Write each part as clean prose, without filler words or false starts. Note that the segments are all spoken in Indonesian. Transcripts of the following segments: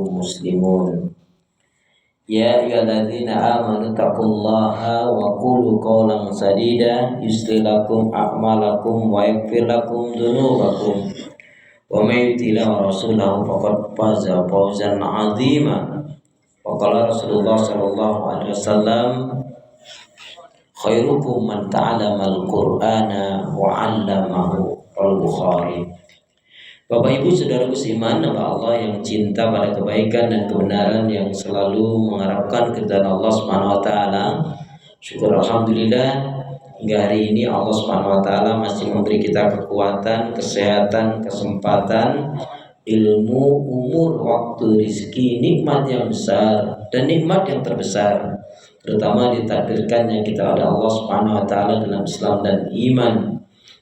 muslimun. Ya ayyuhalladzina amanu taqullaha wa qulu qawlan sadida yuslih lakum a'malakum wa yaghfir lakum dzunubakum wa may yuti'illah rasulahu faqad faza fawzan 'azima. Wa qala Rasulullah sallallahu alaihi wasallam khairukum man ta'allama al-Qur'ana wa 'allamahu. Al-Bukhari. Bapak Ibu saudaraku seiman, hamba Allah yang cinta pada kebaikan dan kebenaran, yang selalu mengharapkan keridhaan Allah Subhanahu wa taala. Syukur alhamdulillah hingga hari ini Allah Subhanahu wa taala masih memberi kita kekuatan, kesehatan, kesempatan, ilmu, umur, waktu, rezeki, nikmat yang besar dan nikmat yang terbesar, terutama ditakdirkannya kita oleh Allah Subhanahu wa taala dalam Islam dan iman.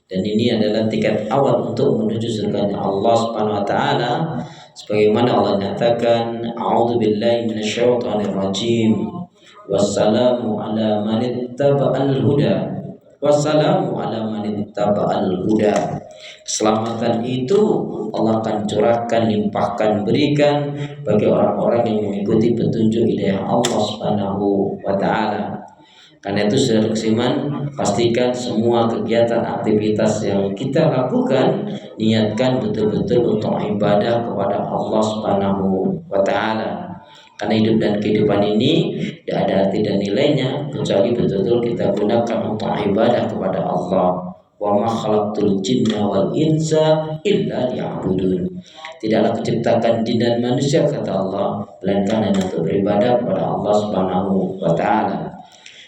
Dan ini adalah tiket awal untuk menuju surganya Allah Subhanahu wa taala, sebagaimana Allah nyatakan, a'udzubillahi minasyaitonir rajim. Wassalamu ala man ittaba'al huda. Wassalamu ala man ittaba'al huda. Keselamatan itu Allah akan curahkan, limpahkan, berikan bagi orang-orang yang mengikuti petunjuk hidayah Allah Subhanahu wa taala. Karena itu saudara seiman, pastikan semua kegiatan aktivitas yang kita lakukan niatkan betul-betul untuk ibadah kepada Allah Subhanahu wa taala. Karena hidup dan kehidupan ini tidak ada arti dan nilainya kecuali betul-betul kita gunakan untuk ibadah kepada Allah. Wa ma khalaqtul jinna wal insa illa liya'budun. Tidaklah kuciptakan jin dan manusia, kata Allah, melainkan hanya untuk beribadah kepada Allah Subhanahu wa taala.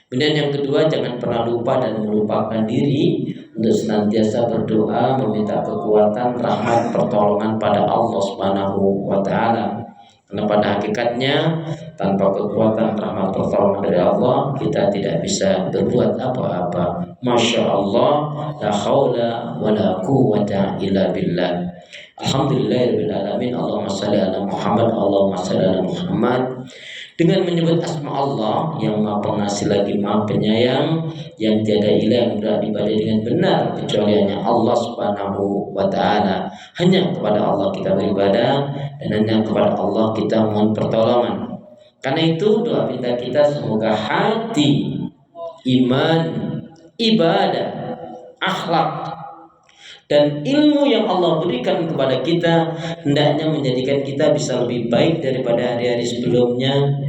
Kemudian yang kedua, jangan pernah lupa dan melupakan diri untuk senantiasa berdoa meminta kekuatan, rahmat, pertolongan pada Allah Subhanahu wa taala. Karena pada hakikatnya tanpa kekuatan, rahmat, pertolongan dari Allah kita tidak bisa berbuat apa-apa. Masya Allah, la haula wa la quwwata illa billah. Alhamdulillahirabbil alamin. Allahumma shalli ala Muhammad, Allahumma shalli ala Muhammad. Dengan menyebut asma Allah yang Maha Pengasih lagi Maha Penyayang, yang tiada ilah yang berhak diibadahi dengan benar kecuali hanya Allah Subhanahu wa taala. Hanya kepada Allah kita beribadah dan hanya kepada Allah kita mohon pertolongan. Karena itu doa minta kita semoga hati, iman, ibadah, akhlak dan ilmu yang Allah berikan kepada kita hendaknya menjadikan kita bisa lebih baik daripada hari-hari sebelumnya,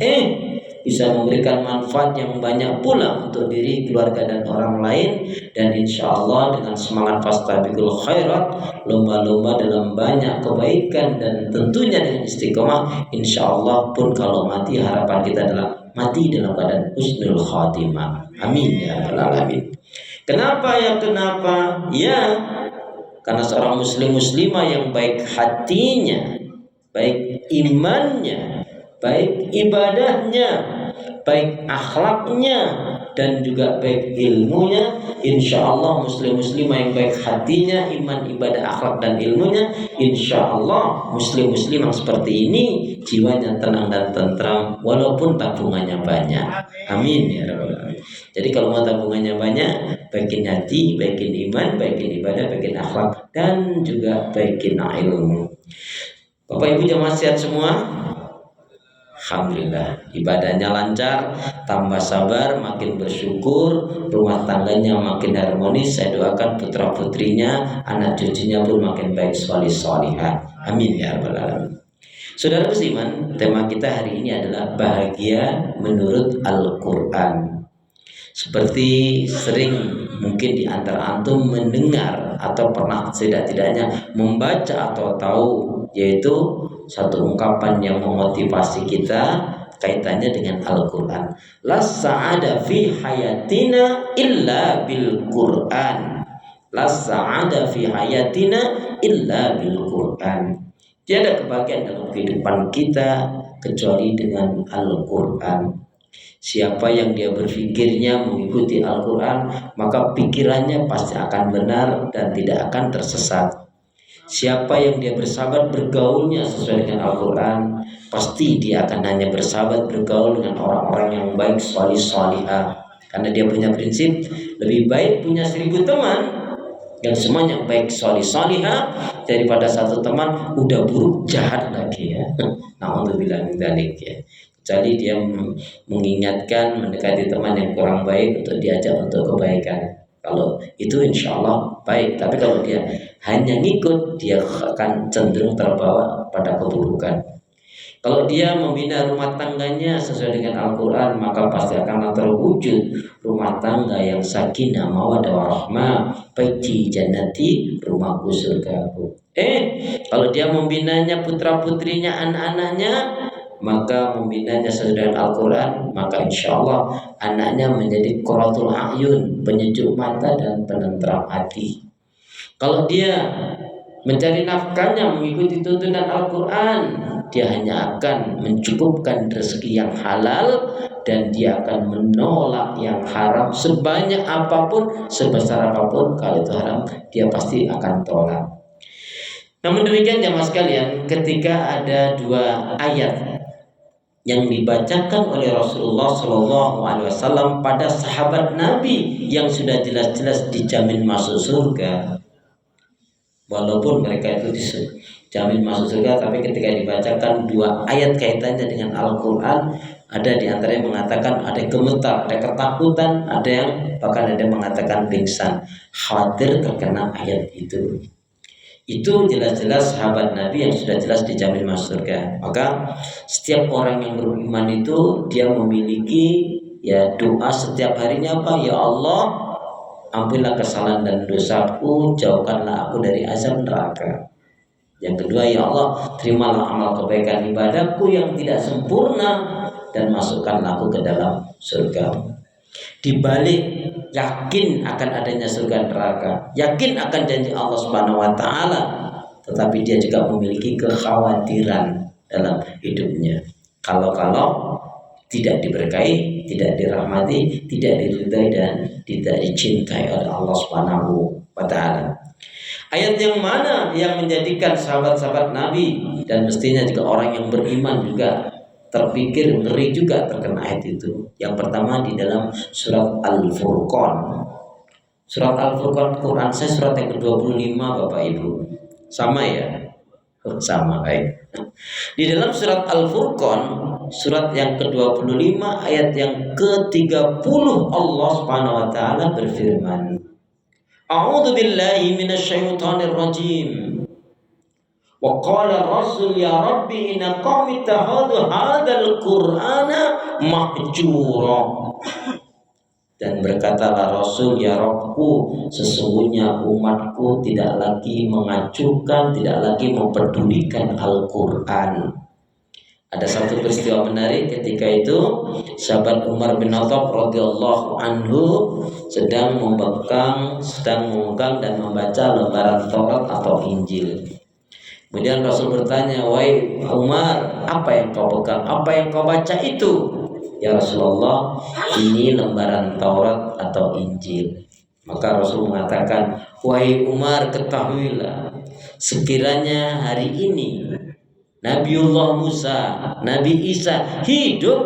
bisa memberikan manfaat yang banyak pula untuk diri, keluarga dan orang lain. Dan insya Allah dengan semangat fastabiqul khairat, lomba-lomba dalam banyak kebaikan dan tentunya dengan istiqomah, insya Allah pun kalau mati harapan kita adalah mati dalam keadaan husnul khatimah. Amin ya rabbal alamin. Kenapa ya, karena seorang muslim muslimah yang baik hatinya, baik imannya, baik ibadahnya, baik akhlaknya, dan juga baik ilmunya, insya Allah muslim muslimah yang baik hatinya, iman, ibadah, akhlak dan ilmunya, insya Allah muslim muslimah seperti ini jiwanya tenang dan tentram walaupun tabungannya banyak. Amin ya rabbal alamin. Jadi kalau mau tabungannya banyak, baikin hati, baikin iman, baikin ibadah, baikin akhlak, dan juga baikin ilmu. Bapak Ibu jamaah sehat semua? Alhamdulillah, ibadahnya lancar, tambah sabar, makin bersyukur, rumah tangganya makin harmonis. Saya doakan putra putrinya, anak cucunya pun makin baik, solihah. Amin ya rabbal alamin. Saudara seiman, tema kita hari ini adalah bahagia menurut Al-Quran. Seperti sering mungkin di antara antum mendengar atau pernah setidaknya membaca atau tahu, yaitu satu ungkapan yang memotivasi kita kaitannya dengan Al-Quran. La sa'ada fi hayatina illa bil Quran. La sa'ada fi hayatina illa bil Quran. Tiada kebahagiaan dalam kehidupan kita kecuali dengan Al-Quran. Siapa yang dia berfikirnya mengikuti Al-Quran, maka pikirannya pasti akan benar dan tidak akan tersesat. Siapa yang dia bersahabat bergaulnya sesuai dengan Al-Quran, pasti dia akan hanya bersahabat bergaul dengan orang-orang yang baik, solihah. Karena dia punya prinsip lebih baik punya 1000 teman Yang semuanya baik solih solihah, daripada satu teman udah buruk jahat lagi ya. Nah untuk bilang dalik ya. Kecuali dia mengingatkan, mendekati teman yang kurang baik untuk diajak untuk kebaikan. Kalau itu insya Allah baik. Tapi kalau dia hanya ngikut, dia akan cenderung terbawa pada keburukan. Kalau dia membina rumah tangganya sesuai dengan Al-Quran, maka pasti akan terwujud rumah tangga yang sakinah, mawaddah warahmah, baiti jannati, rumahku surgaku. Kalau dia membinanya putra-putrinya, anak-anaknya, maka membinanya sesuai dengan Al-Quran, maka insya Allah anaknya menjadi qurratul a'yun, penyejuk mata dan penentram hati. Kalau dia mencari nafkahnya mengikuti tuntunan Al-Quran, dia hanya akan mencukupkan rezeki yang halal dan dia akan menolak yang haram sebanyak apapun, sebesar apapun. Kalau itu haram, dia pasti akan tolak. Namun demikian jamaah sekalian, ketika ada dua ayat yang dibacakan oleh Rasulullah SAW pada sahabat Nabi yang sudah jelas-jelas dijamin masuk surga, walaupun mereka itu dijamin masuk surga, tapi ketika dibacakan dua ayat kaitannya dengan Al-Quran, ada di antaranya mengatakan ada gemetar, ada ketakutan, ada yang bahkan ada yang mengatakan pingsan, khawatir terkena ayat itu. Itu jelas-jelas sahabat Nabi yang sudah jelas dijamin masuk surga. Maka setiap orang yang beriman itu dia memiliki ya doa setiap harinya apa? Ya Allah, ampunilah kesalahan dan dosaku, jauhkanlah aku dari azab neraka. Yang kedua, ya Allah, terimalah amal kebaikan ibadahku yang tidak sempurna dan masukkanlah aku ke dalam surga. Di balik yakin akan adanya surga neraka, yakin akan janji Allah Subhanahu wa taala, tetapi dia juga memiliki kekhawatiran dalam hidupnya. Kalau tidak diberkahi, tidak dirahmati, tidak diridai dan tidak dicintai oleh Allah Subhanahu wa taala. Ayat yang mana yang menjadikan sahabat-sahabat Nabi dan mestinya juga orang yang beriman juga terpikir ngeri juga terkena ayat itu. Yang pertama di dalam surat Al-Furqan. Surat Al-Furqan Quran saya surat yang ke-25 Bapak Ibu. Sama ya? Sama, baik. Di dalam surat Al-Furqan, surat yang ke-25 ayat yang ke-30, Allah Subhanahu wa taala berfirman, A'udzu billahi minasyaitonir rajim. Wa qala Rasul ya Rabbi inna qaumi ittakhadhu hadzal Qur'ana mahjura. Dan berkatalah Rasul, ya Rabbku, sesungguhnya umatku tidak lagi mengacuhkan, tidak lagi memperdulikan Al-Quran. Ada satu peristiwa menarik ketika itu sahabat Umar bin Khattab radhiyallahu anhu sedang memegang dan membaca lembaran Taurat atau Injil. Kemudian Rasul bertanya, wahai Umar, apa yang kau pegang, apa yang kau baca itu? Ya Rasulullah, ini lembaran Taurat atau Injil. Maka Rasul mengatakan, wahai Umar, ketahuilah, sekiranya hari ini Nabiullah Musa, Nabi Isa hidup,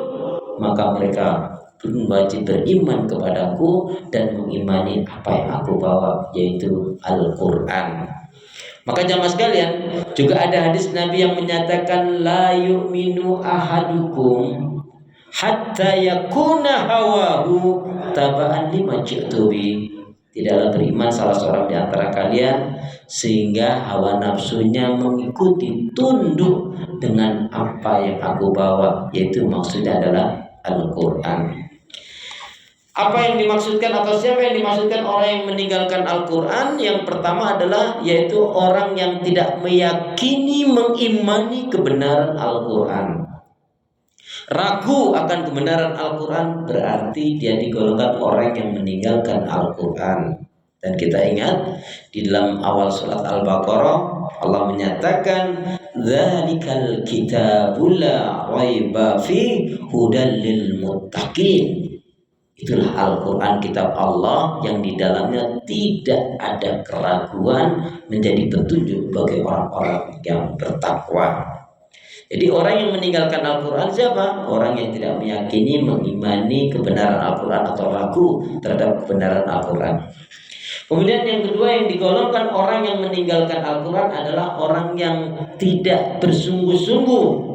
maka mereka pun wajib beriman kepadaku dan mengimani apa yang aku bawa, yaitu Al-Quran. Maka jamaah sekalian, juga ada hadis Nabi yang menyatakan la yu'minu ahadukum hatta yakuna hawahu taba'an lima ji'tubi. Tidaklah beriman salah seorang di antara kalian sehingga hawa nafsunya mengikuti, tunduk dengan apa yang aku bawa, yaitu maksudnya adalah Al-Quran. Apa yang dimaksudkan atau siapa yang dimaksudkan orang yang meninggalkan Al-Quran? Yang pertama adalah yaitu orang yang tidak meyakini, mengimani kebenaran Al-Quran. Ragu akan kebenaran Al-Quran berarti dia digolongkan orang yang meninggalkan Al-Quran. Dan kita ingat di dalam awal surat Al-Baqarah Allah menyatakan dzalikal kitabul la raiba fi hudal lil muttaqin. Itulah Al-Quran, kitab Allah yang di dalamnya tidak ada keraguan, menjadi petunjuk bagi orang-orang yang bertakwa. Jadi orang yang meninggalkan Al-Quran siapa? Orang yang tidak meyakini, mengimani kebenaran Al-Quran atau ragu terhadap kebenaran Al-Quran. Kemudian yang kedua yang digolongkan orang yang meninggalkan Al-Quran adalah orang yang tidak bersungguh-sungguh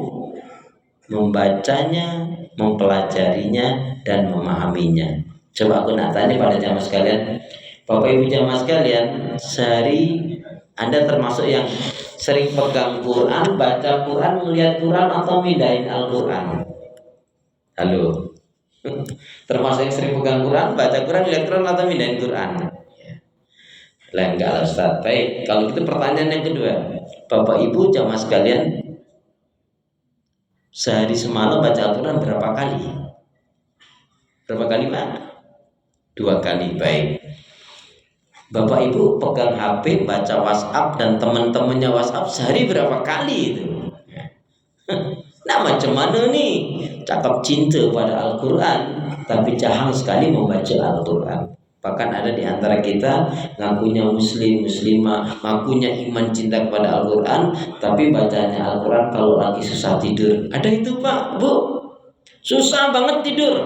membacanya, mempelajarinya, dan memahaminya. Coba aku nak tanya pada jamaah sekalian, Bapak Ibu jamaah sekalian, sehari Anda termasuk yang sering pegang Quran, baca Quran, melihat Quran, atau mindahin Al-Quran? Halo? Termasuk yang sering pegang Quran, baca Quran, lihat Quran, atau mindahin Quran? Lah enggak lah Ustaz. Baik, kalau itu pertanyaan yang kedua. Bapak Ibu jamaah sekalian, sehari semalam baca Al-Quran berapa kali? Berapa kali Pak? 2 kali. Baik. Bapak Ibu pegang HP, baca WhatsApp dan teman-temannya WhatsApp sehari berapa kali itu? Nah macam mana nih? Cakap cinta pada Al-Quran, tapi jahang sekali membaca Al-Quran. Bahkan ada di antara kita ngakunya muslim, muslimah, ngakunya iman cinta kepada Al-Quran, tapi bacanya Al-Quran kalau lagi susah tidur. Ada itu Pak, Bu, susah banget tidur.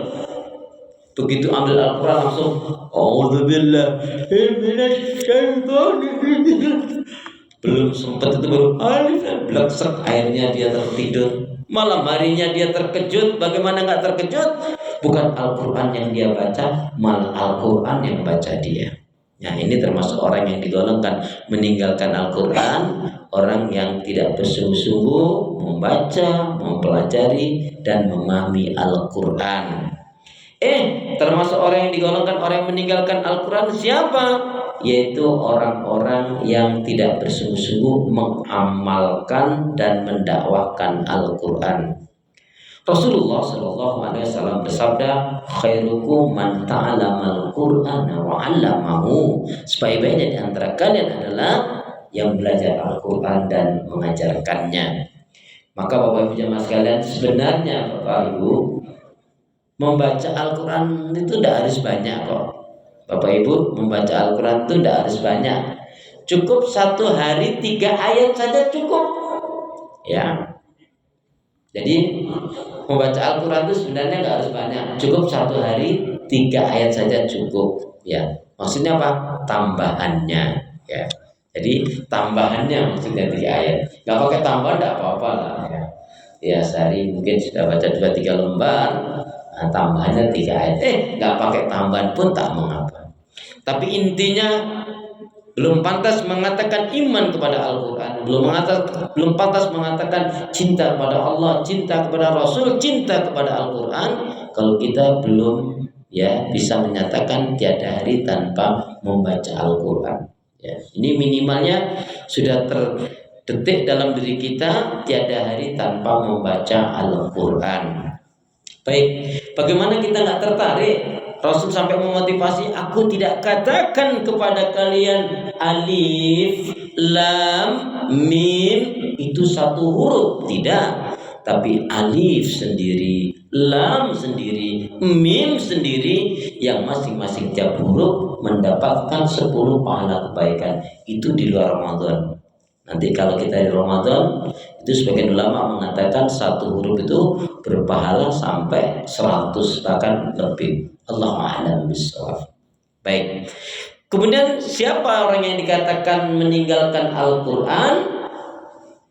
Begitu ambil Al-Quran langsung A'udzubillah belum sempat itu baru alif blaksek, akhirnya dia tertidur. Malam harinya dia terkejut. Bagaimana nggak terkejut? Bukan Al-Quran yang dia baca, malah Al-Quran yang baca dia. Nah ini termasuk orang yang digolongkan meninggalkan Al-Quran, orang yang tidak bersungguh-sungguh membaca, mempelajari, dan memahami Al-Quran. Termasuk orang yang digolongkan orang yang meninggalkan Al-Quran siapa? Yaitu orang-orang yang tidak bersungguh-sungguh mengamalkan dan mendakwahkan Al-Quran. Rasulullah SAW bersabda, khairukum man ta'alamal Qur'ana wa 'allamahu. Sebaik-baiknya di antara kalian adalah yang belajar Al-Quran dan mengajarkannya. Maka Bapak Ibu jemaah sekalian, sebenarnya Bapak Ibu membaca Al-Quran itu tidak harus banyak kok. Bapak Ibu membaca Al-Quran itu tidak harus banyak. Cukup 1 hari 3 ayat saja cukup. Ya. Jadi membaca Al-Quran itu sebenarnya nggak harus banyak. Cukup 1 hari 3 ayat saja cukup. Ya. Maksudnya apa? Tambahannya. Ya. Jadi tambahannya maksudnya 3 ayat. Nggak pakai tambahan tidak apa-apa lah. Ya sehari mungkin sudah baca 2-3 lembar. Nah, tambahannya 3 ayat. Nggak pakai tambahan pun tak mengapa. Tapi intinya belum pantas mengatakan iman kepada Al-Quran, belum pantas mengatakan cinta kepada Allah, cinta kepada Rasul, cinta kepada Al-Quran kalau kita belum bisa menyatakan tiada hari tanpa membaca Al-Quran. Ya, ini minimalnya sudah terdetik dalam diri kita, tiada hari tanpa membaca Al-Quran. Baik, bagaimana kita nggak tertarik? Rasul sampai memotivasi, aku tidak katakan kepada kalian alif, lam, mim itu 1 huruf, tidak. Tapi alif sendiri, lam sendiri, mim sendiri, yang masing-masing tiap huruf mendapatkan 10 pahala kebaikan. Itu di luar Ramadan. Nanti kalau kita di Ramadan, itu sebagian ulama mengatakan 1 huruf itu berpahala sampai 100 bahkan lebih. Allahu a'lam bishawab. Baik. Kemudian siapa orang yang dikatakan meninggalkan Al-Quran?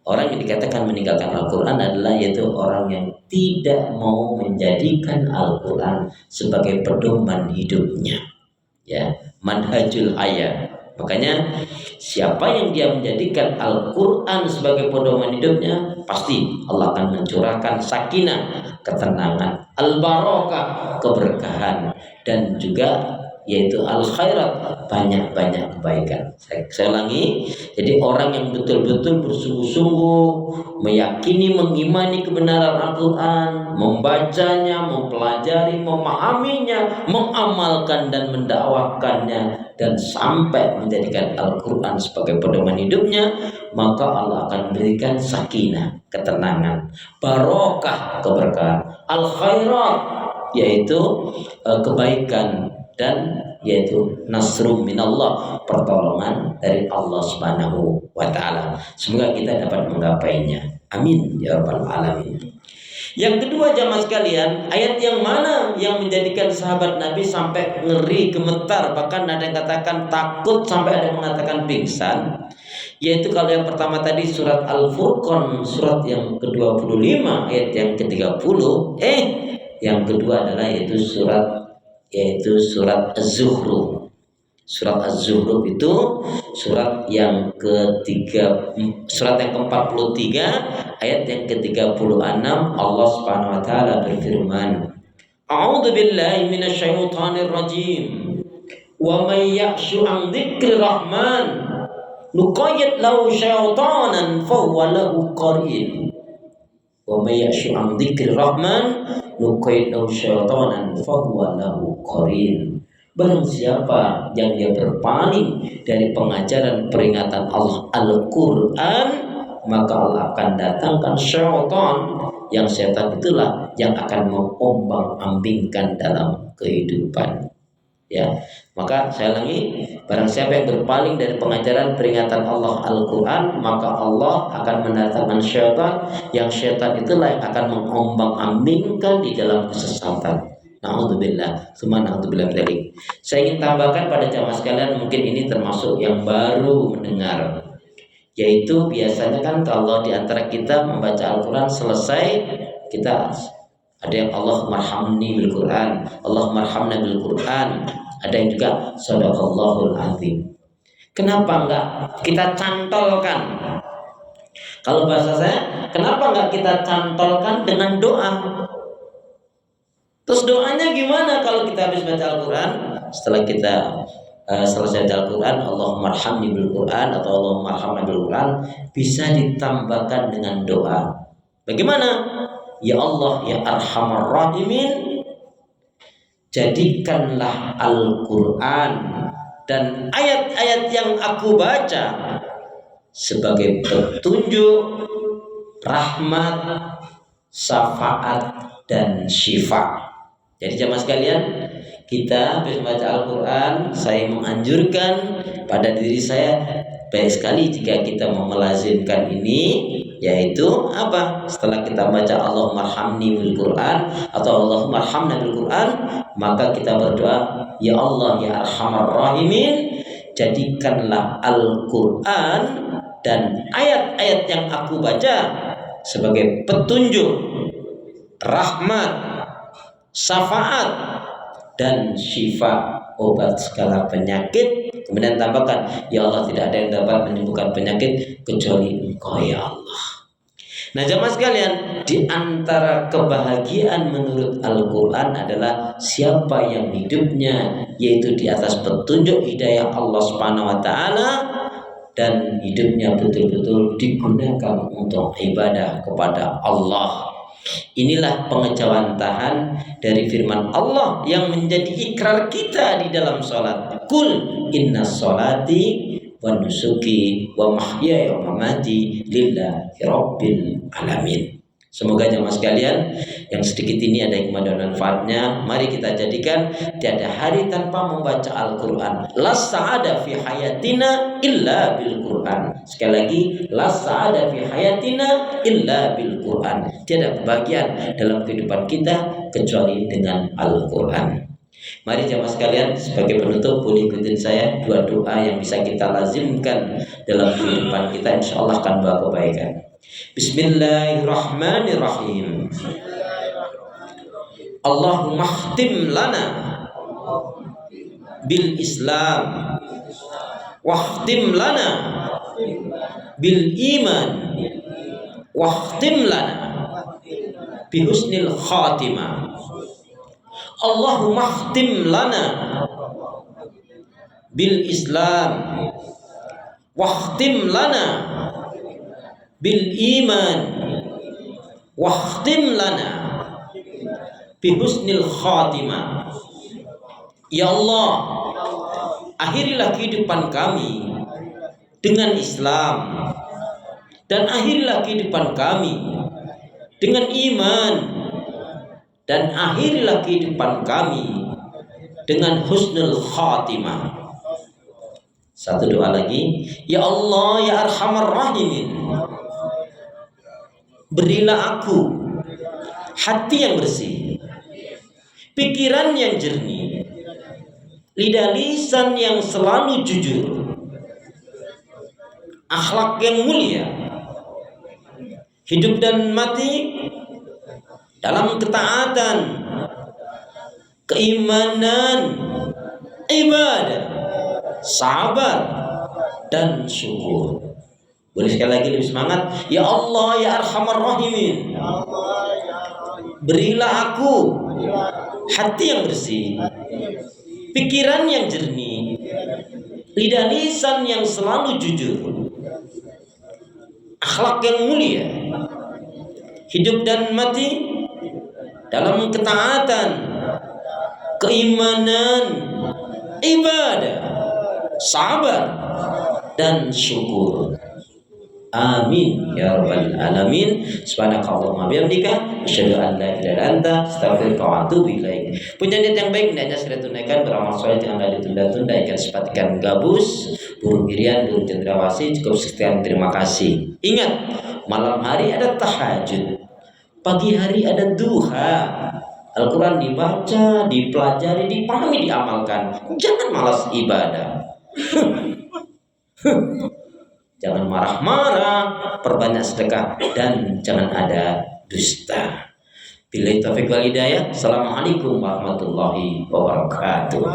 Orang yang dikatakan meninggalkan Al-Quran adalah yaitu orang yang tidak mau menjadikan Al-Quran sebagai pedoman hidupnya. Ya, manhajul hayat. Makanya siapa yang dia menjadikan Al-Quran sebagai pedoman hidupnya, pasti Allah akan mencurahkan sakinah, ketenangan, al-barakah, keberkahan, dan juga yaitu al-khairat, banyak-banyak kebaikan. Saya ulangi, jadi orang yang betul-betul bersungguh-sungguh meyakini, mengimani kebenaran Al-Quran, membacanya, mempelajari, memahaminya, mengamalkan dan mendakwahkannya, dan sampai menjadikan Al-Quran sebagai pedoman hidupnya, maka Allah akan berikan sakinah, ketenangan, barokah, keberkahan, al-khairat, yaitu kebaikan, dan yaitu nasrum minallah, pertolongan dari Allah Subhanahu wa taala. Semoga kita dapat menggapainya. Amin ya rabbal alamin. Yang kedua jamaah sekalian, ayat yang mana yang menjadikan sahabat Nabi sampai ngeri, gemetar, bahkan ada yang katakan takut sampai ada yang mengatakan pingsan, yaitu kalau yang pertama tadi surat Al-Furqan, surat yang ke-25 ayat yang ke-30, yang kedua adalah yaitu surat Az-Zukhruf. Surat Az-Zukhruf itu surat yang surat yang ke-43 ayat yang ke-36. Allah Subhanahu wa taala berfirman, A'udzu billahi minasyaitonir rajim. Wa may ya'shu 'an dzikri rahman nuqayyid lahu syaitanan fahuwa lahu qarin. Wa may ya'shu 'an dzikri rahman nuqayyid lahu syaitanan fahuwa lahu qarin. Barang siapa yang dia berpaling dari pengajaran peringatan Allah Al-Quran, maka Allah akan datangkan syaitan, yang setan itulah yang akan mengombang-ambingkan dalam kehidupan. Ya, maka saya ulangi, barang siapa yang berpaling dari pengajaran peringatan Allah Al-Quran, maka Allah akan mendatangkan syaitan, yang syaitan itulah yang akan mengombang-ambingkan di dalam kesesatan. Na'udzubillah, summa na'udzubillah dzalik. Saya ingin tambahkan pada jamaah sekalian, mungkin ini termasuk yang baru mendengar, yaitu biasanya kan kalau di antara kita membaca Al-Quran selesai, kita ada yang Allahummarhamni bil Quran, Allahummarhamna bil Quran, ada yang juga Shadaqallahul Azim. Kenapa enggak kita cantolkan? Kalau bahasa saya, kenapa enggak kita cantolkan dengan doa? Terus doanya gimana kalau kita habis baca Al-Quran? Setelah kita selesai baca Al-Quran, Allahummarhamni bil Quran atau Allahummarhamna bil Quran, bisa ditambahkan dengan doa. Bagaimana? Ya Allah, ya Arhamar Rahimin, jadikanlah Al-Quran dan ayat-ayat yang aku baca sebagai petunjuk, rahmat, syafaat, dan syifa. Jadi jamaah sekalian, kita habis membaca Al-Quran, saya menganjurkan pada diri saya, baik sekali jika kita mau melazimkan ini, yaitu apa? Setelah kita baca Allahummarhamni bil Quran atau Allahummarhamna bil Quran, maka kita berdoa, ya Allah ya Arhamar Rahimin, jadikanlah Al-Quran dan ayat-ayat yang aku baca sebagai petunjuk, rahmat, syafaat, dan syifa, obat segala penyakit. Kemudian tambahkan, ya Allah, tidak ada yang dapat menyembuhkan penyakit kecuali Engkau ya Allah. Nah jamaah sekalian, di antara kebahagiaan menurut Al-Quran adalah siapa yang hidupnya yaitu di atas petunjuk hidayah Allah Subhanahu wa taala dan hidupnya betul-betul digunakan untuk ibadah kepada Allah. Inilah pengejawantahan dari firman Allah yang menjadi ikrar kita di dalam sholat. Kul inna sholati wa nusuki wa mahyaya wa mamati lillahi rabbil alamin. Semoga jamaah sekalian, yang sedikit ini ada hikmah dan manfaatnya. Mari kita jadikan tiada hari tanpa membaca Al-Quran. La sa'ada fi hayatina illa bil Quran. Sekali lagi, la sa'ada fi hayatina illa bil Quran. Tiada kebahagiaan dalam kehidupan kita kecuali dengan Al-Quran. Mari jamaah sekalian, sebagai penutup boleh ikutin saya dua doa yang bisa kita lazimkan dalam kehidupan kita, insya Allah akan bawa kebaikan. Bismillahirrahmanirrahim. Allahumma khtim lana bil Islam wa khtim lana bil iman wa khtim lana bi husnil khatimah. Allahumma khtim lana bil Islam wa khtim lana bil iman wa khtim lana bi husnil khatimah. Ya Allah, akhirilah kehidupan kami dengan Islam dan akhirilah kehidupan kami dengan iman dan akhirilah kehidupan kami dengan husnul khatimah. Satu doa lagi, ya Allah ya Arhamar Rahimin, berilah aku hati yang bersih, pikiran yang jernih, lidah lisan yang selalu jujur, akhlak yang mulia, hidup dan mati dalam ketaatan, keimanan, ibadah, sabar, dan syukur. Boleh sekali lagi lebih semangat. Ya Allah ya Arhamar Rahimin, berilah aku hati yang bersih, pikiran yang jernih, lidah lisan yang selalu jujur, akhlak yang mulia, hidup dan mati dalam ketaatan, keimanan, ibadah, sabar, dan syukur. Amin ya rabbal alamin. Subhanakallahumma bihamdika asyhadu an la ilaha illa anta astaghfiruka wa atubu ilaik. Punya niat yang baik hendaknya segera tunaikan, beramal saleh jangan ditunda-tunda, ikan sepatikan gabus, burung irian, burung cendrawasih. Cukup sekian, terima kasih. Ingat, malam hari ada tahajud, pagi hari ada duha. Al-Quran dibaca, dipelajari, dipahami, diamalkan. Jangan malas ibadah. Jangan marah-marah, perbanyak sedekah, dan jangan ada dusta. Billahi taufiq wal hidayah. Assalamualaikum warahmatullahi wabarakatuh.